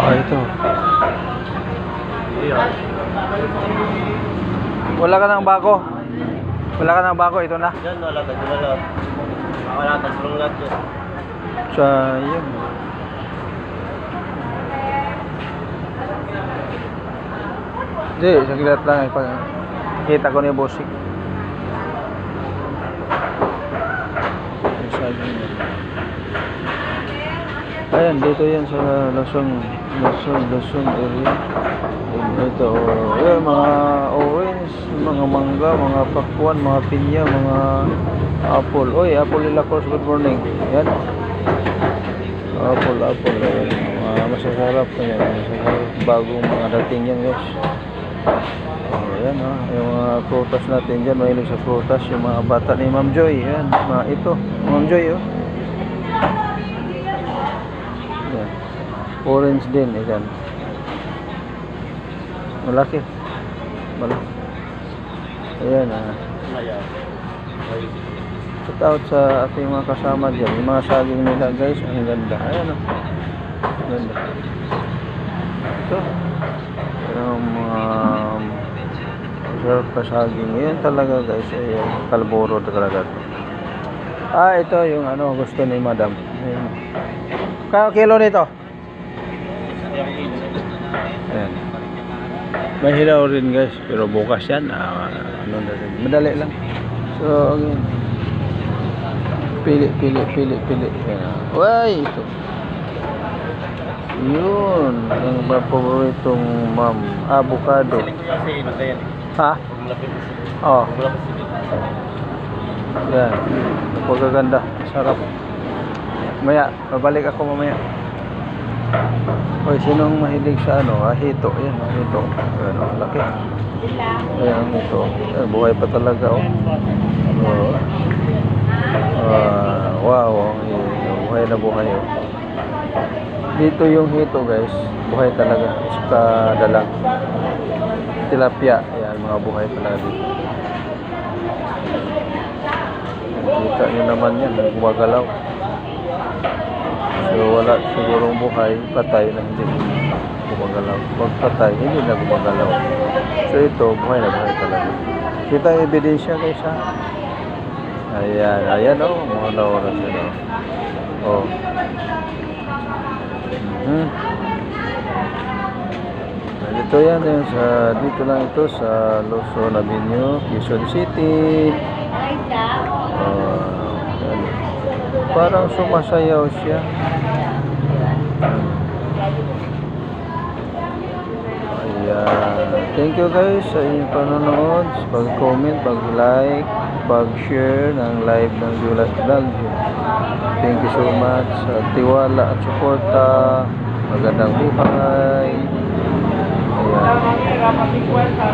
Ah, ito. Wala ka ng bago. Wala ka ng bago, ito na. Yan, wala. Wala. Wala, tatlong lahat yan. Sayang. Hindi, sakilat lang. Kita ko niya bossing. Ayan, dito yan sa Luzon area. Ito, ayan, mga orange, mga mangga, mga pakwan, mga pinya, mga apple. Oy, apple Ilacos, good morning. Ayan. Apple. Ayan. Masasarap na yan. Masasarap. Bagong mga dating yan, guys. Ayan, yung mga prutas natin dyan. Mahilig sa prutas. Yung mga bata ni Ma'am Joy. Ayan, ito. Ma'am Joy, oh. Ayan. Orange din, ayan. Malaki. Ayan, shout out sa ating mga kasama dyan. Yung mga saging nila, guys. Ang ganda. Ayan, ganda. Ito. Sarap pa saging. Ayan talaga, guys. Ayan, kalburo talaga. Ito yung gusto ni Madam. Ayan. Kaya kilo nito? Ayan. May hilaw rin, guys, pero bukas yan. Madali lang. So, again, pili. Ayan. Uy, ito. Yun. Yung paboritong ma'am. Avocado. Ha? Oh. Yan. Pagkaganda. Sarap. Maya, babalik ako mamaya. Oy, sinong mahilig sa hito? Ayan, hito. Ayan, laki. Ayan, hito. Ayan, buhay pa talaga, oh. Wow, buhay na buhay, oh. Dito yung hito, guys. Buhay talaga. Saka dalang. Tilapia. Ayan, mga buhay talaga dito. Kita nyo naman yan, gumagalaw. So wala sigurong buhay, patay na hindi gumagalaw. Pag patay, hindi na gumagalaw. So ito, buhay na buhay talaga. Kita ang ebidensya, guys, ha. Ayan, oh, mga oras yun, oh. Dito yan, dito lang ito sa Luzon Avenue, Quezon City. Parang sumasayaw siya. Ayan. Thank you, guys, sa inyong panonood, pag-comment, pag-like, pag-share ng live ng Julas Vlog. Thank you so much sa tiwala at suporta. Magandang buhay. Ayan.